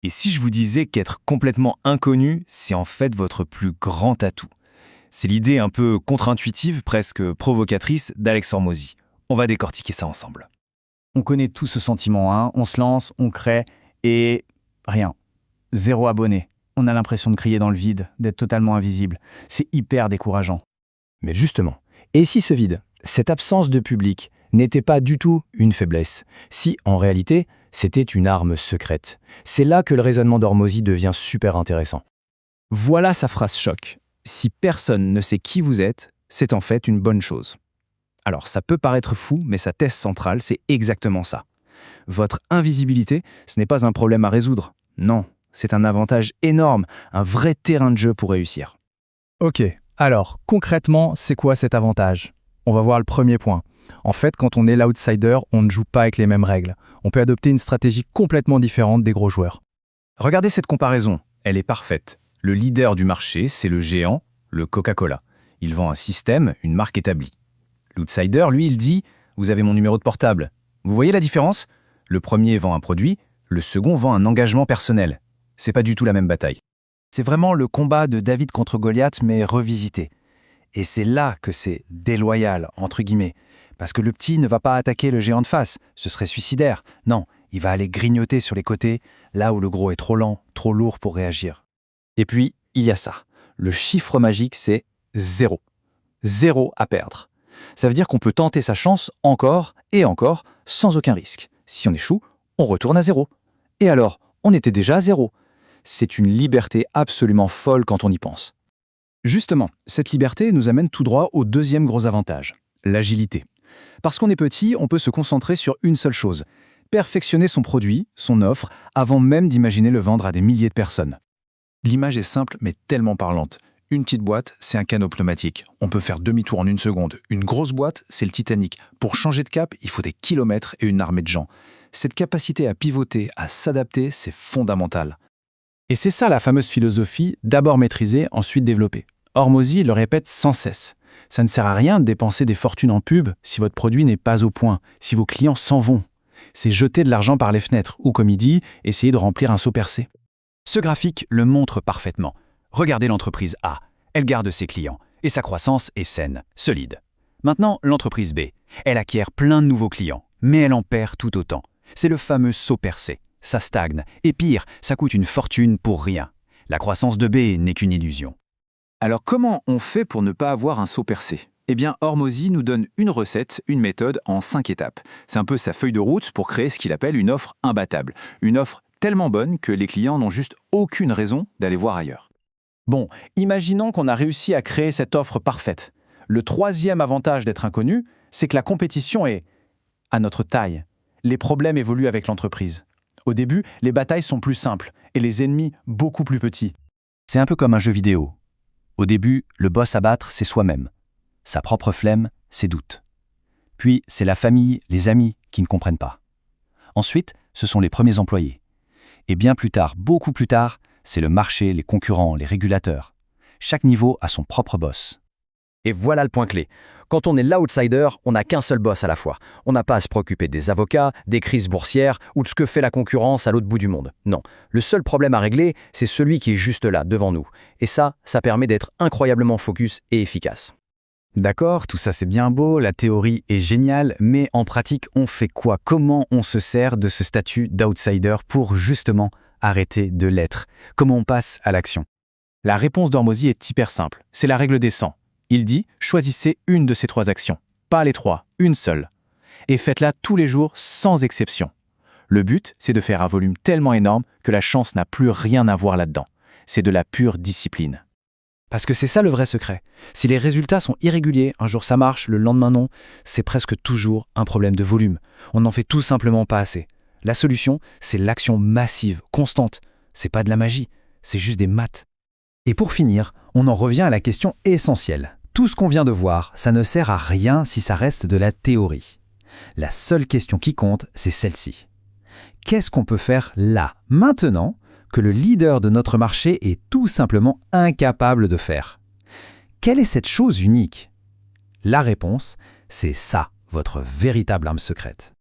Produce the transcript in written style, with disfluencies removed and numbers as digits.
Et si je vous disais qu'être complètement inconnu, c'est en fait votre plus grand atout? C'est l'idée un peu contre-intuitive, presque provocatrice d'Alex Hormozy. On va décortiquer ça ensemble. On connaît tout ce sentiment, hein. On se lance, on crée, et rien. 0 abonné. On a l'impression de crier dans le vide, d'être totalement invisible. C'est hyper décourageant. Mais justement, et si ce vide, cette absence de public, n'était pas du tout une faiblesse, si en réalité, c'était une arme secrète? C'est là que le raisonnement d'Hormozy devient super intéressant. Voilà sa phrase choc. Si personne ne sait qui vous êtes, c'est en fait une bonne chose. Alors ça peut paraître fou, mais sa thèse centrale, c'est exactement ça. Votre invisibilité, ce n'est pas un problème à résoudre. Non, c'est un avantage énorme, un vrai terrain de jeu pour réussir. Ok, alors concrètement, c'est quoi cet avantage? On va voir le premier point. En fait, quand on est l'outsider, on ne joue pas avec les mêmes règles. On peut adopter une stratégie complètement différente des gros joueurs. Regardez cette comparaison, elle est parfaite. Le leader du marché, c'est le géant, le Coca-Cola. Il vend un système, une marque établie. L'outsider, lui, il dit « Vous avez mon numéro de portable ». Vous voyez la différence? Le premier vend un produit, le second vend un engagement personnel. C'est pas du tout la même bataille. C'est vraiment le combat de David contre Goliath, mais revisité. Et c'est là que c'est déloyal, entre guillemets. Parce que le petit ne va pas attaquer le géant de face, ce serait suicidaire. Non, il va aller grignoter sur les côtés, là où le gros est trop lent, trop lourd pour réagir. Et puis, il y a ça. Le chiffre magique, c'est 0. 0 à perdre. Ça veut dire qu'on peut tenter sa chance encore et encore, sans aucun risque. Si on échoue, on retourne à 0. Et alors, on était déjà à 0. C'est une liberté absolument folle quand on y pense. Justement, cette liberté nous amène tout droit au deuxième gros avantage, l'agilité. Parce qu'on est petit, on peut se concentrer sur une seule chose, perfectionner son produit, son offre, avant même d'imaginer le vendre à des milliers de personnes. L'image est simple mais tellement parlante. Une petite boîte, c'est un canot pneumatique. On peut faire demi-tour en une seconde. Une grosse boîte, c'est le Titanic. Pour changer de cap, il faut des kilomètres et une armée de gens. Cette capacité à pivoter, à s'adapter, c'est fondamental. Et c'est ça la fameuse philosophie, d'abord maîtriser, ensuite développer. Hormozy le répète sans cesse. Ça ne sert à rien de dépenser des fortunes en pub si votre produit n'est pas au point, si vos clients s'en vont. C'est jeter de l'argent par les fenêtres, ou comme il dit, essayer de remplir un seau percé. Ce graphique le montre parfaitement. Regardez l'entreprise A. Elle garde ses clients, et sa croissance est saine, solide. Maintenant, l'entreprise B. Elle acquiert plein de nouveaux clients, mais elle en perd tout autant. C'est le fameux saut percé. Ça stagne, et pire, ça coûte une fortune pour rien. La croissance de B n'est qu'une illusion. Alors comment on fait pour ne pas avoir un saut percé? Eh bien, Hormozy nous donne une recette, une méthode en 5 étapes. C'est un peu sa feuille de route pour créer ce qu'il appelle une offre imbattable. Une offre tellement bonne que les clients n'ont juste aucune raison d'aller voir ailleurs. Bon, imaginons qu'on a réussi à créer cette offre parfaite. Le troisième avantage d'être inconnu, c'est que la compétition est à notre taille. Les problèmes évoluent avec l'entreprise. Au début, les batailles sont plus simples et les ennemis beaucoup plus petits. C'est un peu comme un jeu vidéo. Au début, le boss à battre, c'est soi-même. Sa propre flemme, ses doutes. Puis, c'est la famille, les amis qui ne comprennent pas. Ensuite, ce sont les premiers employés. Et bien plus tard, beaucoup plus tard, c'est le marché, les concurrents, les régulateurs. Chaque niveau a son propre boss. Et voilà le point clé. Quand on est l'outsider, on n'a qu'un seul boss à la fois. On n'a pas à se préoccuper des avocats, des crises boursières ou de ce que fait la concurrence à l'autre bout du monde. Non, le seul problème à régler, c'est celui qui est juste là, devant nous. Et ça permet d'être incroyablement focus et efficace. D'accord, tout ça c'est bien beau, la théorie est géniale, mais en pratique, on fait quoi? Comment on se sert de ce statut d'outsider pour justement arrêter de l'être? Comment on passe à l'action? La réponse d'Hormozy est hyper simple, c'est la règle des 100. Il dit, choisissez une de ces 3 actions, pas les 3, une seule. Et faites-la tous les jours sans exception. Le but, c'est de faire un volume tellement énorme que la chance n'a plus rien à voir là-dedans. C'est de la pure discipline. Parce que c'est ça le vrai secret. Si les résultats sont irréguliers, un jour ça marche, le lendemain non, c'est presque toujours un problème de volume. On n'en fait tout simplement pas assez. La solution, c'est l'action massive, constante. C'est pas de la magie, c'est juste des maths. Et pour finir, on en revient à la question essentielle. Tout ce qu'on vient de voir, ça ne sert à rien si ça reste de la théorie. La seule question qui compte, c'est celle-ci. Qu'est-ce qu'on peut faire là, maintenant, que le leader de notre marché est tout simplement incapable de faire? Quelle est cette chose unique? La réponse, c'est ça, votre véritable arme secrète.